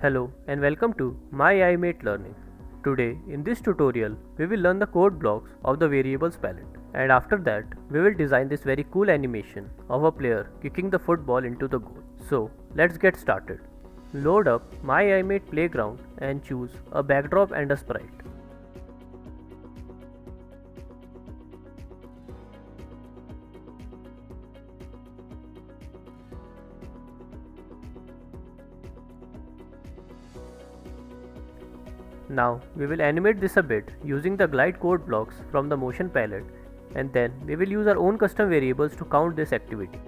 Hello and welcome to My iMate Learning. Today in this tutorial we will learn the code blocks of the variables palette, and after that we will design this very cool animation of a player kicking the football into the goal. So let's get started. Load up My iMate Playground and choose a backdrop and a sprite. Now we will animate this a bit using the glide code blocks from the motion palette, and then we will use our own custom variables to count this activity.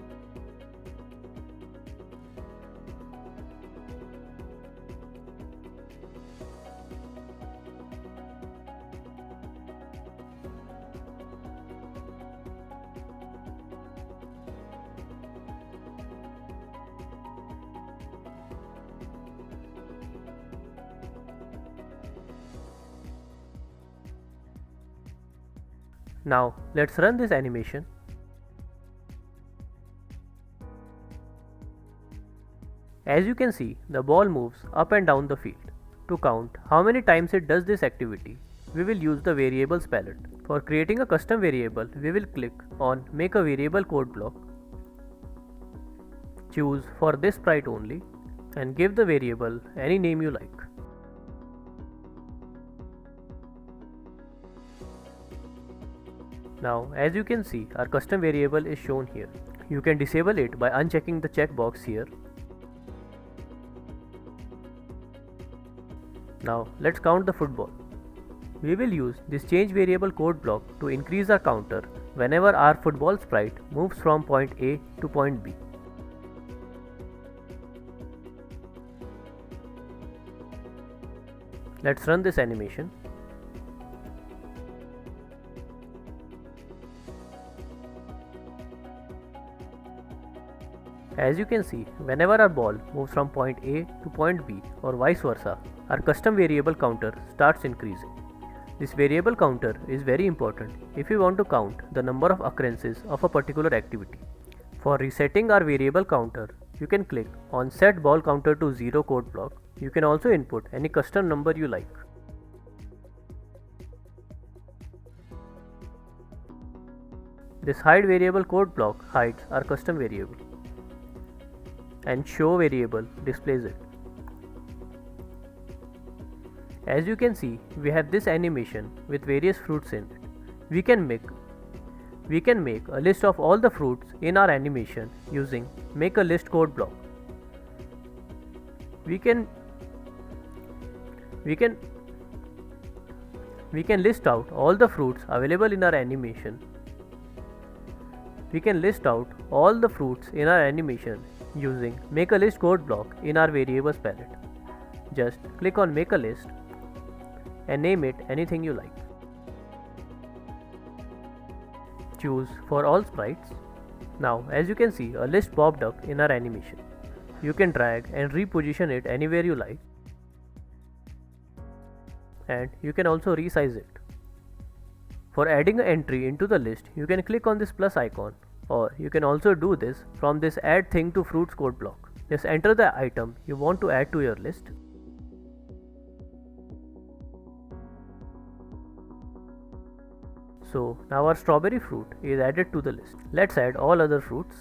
Now let's run this animation. As you can see, the ball moves up and down the field. To count how many times it does this activity, we will use the variables palette. For creating a custom variable, we will click on Make a Variable Code Block, choose for this sprite only, and give the variable any name you like. Now, as you can see, our custom variable is shown here. You can disable it by unchecking the checkbox here. Now, let's count the football. We will use this change variable code block to increase our counter whenever our football sprite moves from point A to point B. Let's run this animation. As you can see, whenever our ball moves from point A to point B or vice versa, our custom variable counter starts increasing. This variable counter is very important if we want to count the number of occurrences of a particular activity. For resetting our variable counter, you can click on Set Ball Counter to 0 code block. You can also input any custom number you like. This hide variable code block hides our custom variable, and show variable displays it. As you can see, we have this animation with various fruits in it. We can make a list of all the fruits in our animation using Make a List code block. We can list out all the fruits available in our animation. We can list out all the fruits in our animation using Make a List code block in our variables palette. Just click on Make a List and name it anything you like. Choose for all sprites. Now, as you can see, a list popped up in our animation. You can drag and reposition it anywhere you like, and you can also resize it. For adding an entry into the list, you can click on this plus icon, or you can also do this from this Add Thing to Fruits code block. Just enter the item you want to add to your list. So now our strawberry fruit is added to the list. Let's add all other fruits.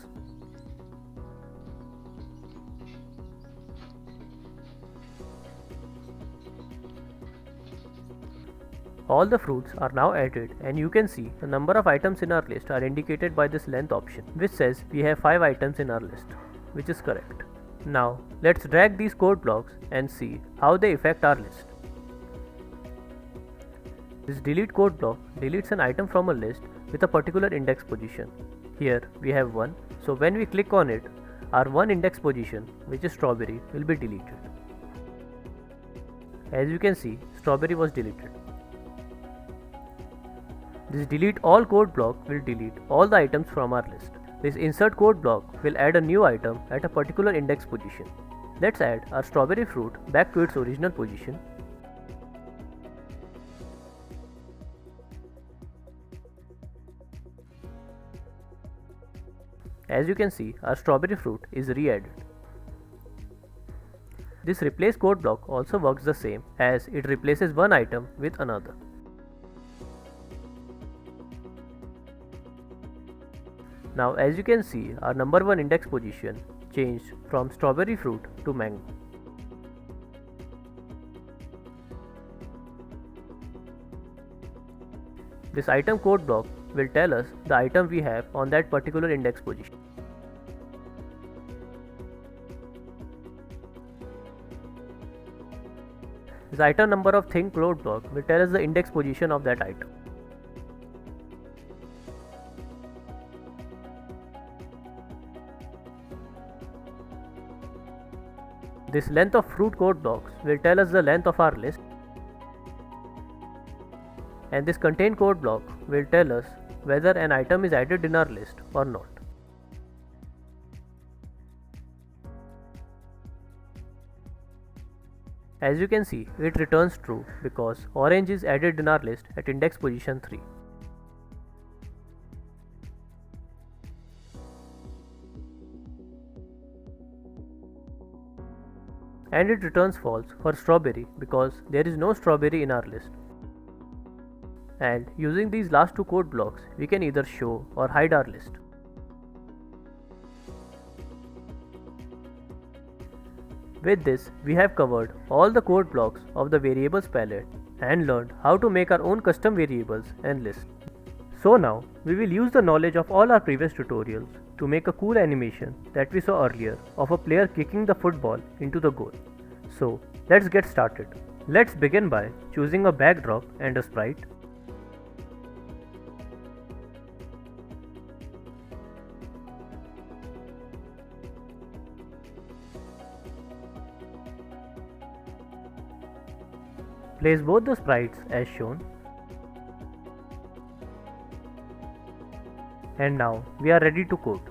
All the fruits are now added, and you can see the number of items in our list are indicated by this length option, which says we have 5 items in our list, which is correct. Now let's drag these code blocks and see how they affect our list. This delete code block deletes an item from a list with a particular index position. Here we have 1, so when we click on it, our 1 index position, which is strawberry, will be deleted. As you can see, strawberry was deleted. This delete all code block will delete all the items from our list. This insert code block will add a new item at a particular index position. Let's add our strawberry fruit back to its original position. As you can see, our strawberry fruit is re-added. This replace code block also works the same, as it replaces one item with another. Now as you can see, our number 1 index position changed from strawberry fruit to mango. This item code block will tell us the item we have on that particular index position. This item number of thing code block will tell us the index position of that item. This length of fruit code blocks will tell us the length of our list, and this contain code block will tell us whether an item is added in our list or not. As you can see, it returns true because orange is added in our list at index position 3. And it returns false for strawberry because there is no strawberry in our list. And using these last two code blocks, we can either show or hide our list. With this, we have covered all the code blocks of the variables palette and learned how to make our own custom variables and lists. So now, we will use the knowledge of all our previous tutorials to make a cool animation that we saw earlier of a player kicking the football into the goal. So, let's get started. Let's begin by choosing a backdrop and a sprite. Place both the sprites as shown. And now we are ready to code.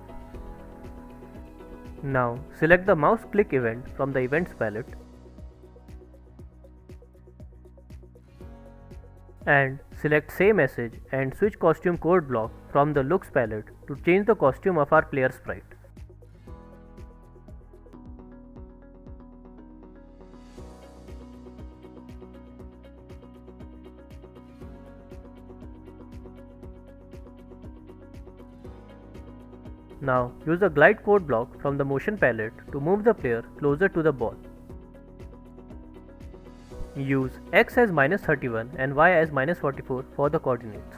Now select the mouse click event from the events palette and select say message and switch costume code block from the looks palette to change the costume of our player sprite. Now use the glide code block from the motion palette to move the player closer to the ball. Use x as -31 and y as -44 for the coordinates.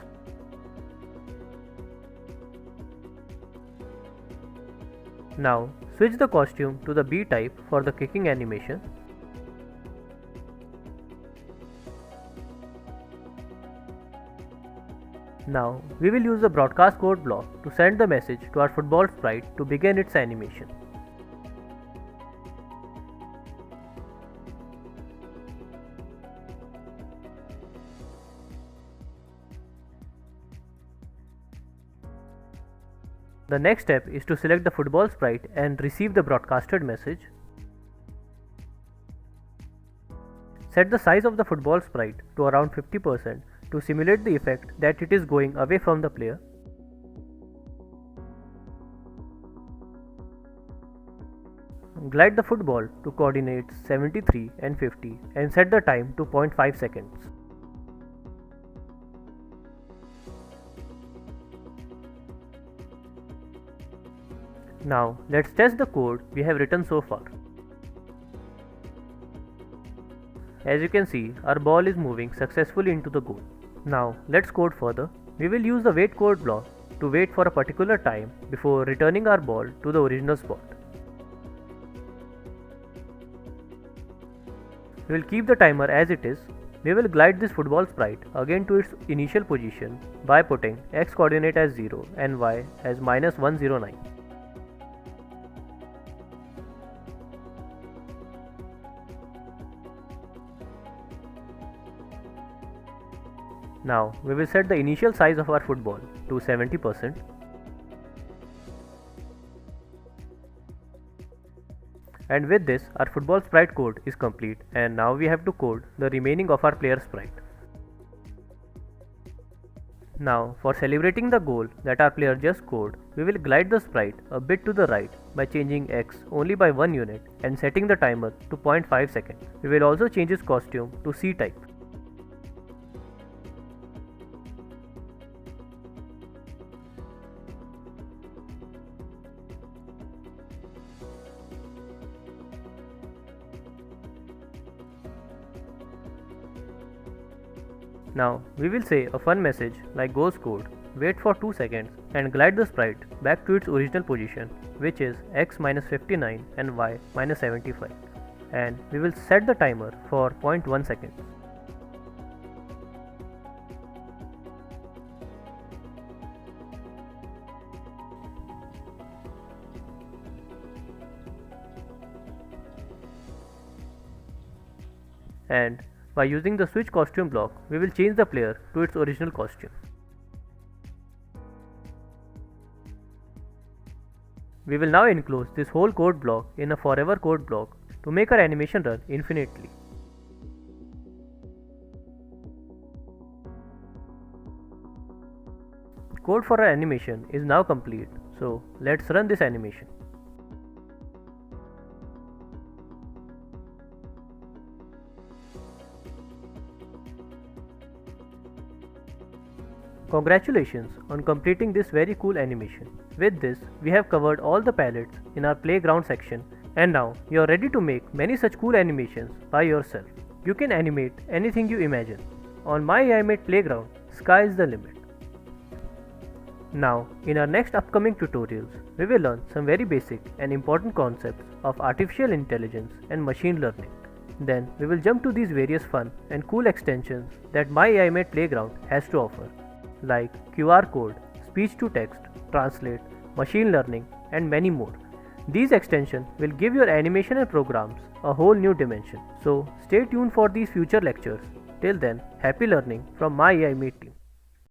Now switch the costume to the B type for the kicking animation. Now we will use the broadcast code block to send the message to our football sprite to begin its animation. The next step is to select the football sprite and receive the broadcasted message. Set the size of the football sprite to around 50% to simulate the effect that it is going away from the player. Glide the football to coordinates 73 and 50 and set the time to 0.5 seconds. Now let's test the code we have written so far. As you can see, our ball is moving successfully into the goal. Now let's code further. We will use the wait code block to wait for a particular time before returning our ball to the original spot. We will keep the timer as it is. We will glide this football sprite again to its initial position by putting x coordinate as 0 and y as -109. Now we will set the initial size of our football to 70%. And with this, our football sprite code is complete, and now we have to code the remaining of our player sprite. Now, for celebrating the goal that our player just scored, we will glide the sprite a bit to the right by changing X only by 1 unit and setting the timer to 0.5 seconds. We will also change his costume to C-type. Now, we will say a fun message like goal scored, wait for 2 seconds and glide the sprite back to its original position, which is X minus 59 and Y minus 75, and we will set the timer for 0.1 seconds. And by using the switch costume block, we will change the player to its original costume. We will now enclose this whole code block in a forever code block to make our animation run infinitely. Code for our animation is now complete, so let's run this animation. Congratulations on completing this very cool animation. With this, we have covered all the palettes in our playground section, and now you are ready to make many such cool animations by yourself. You can animate anything you imagine. On my iMate Playground, sky is the limit. Now, in our next upcoming tutorials, we will learn some very basic and important concepts of artificial intelligence and machine learning. Then, we will jump to these various fun and cool extensions that my iMate Playground has to offer, like QR code, speech to text, translate, machine learning, and many more. These extensions will give your animation and programs a whole new dimension. So stay tuned for these future lectures. Till then, happy learning from my iMate team.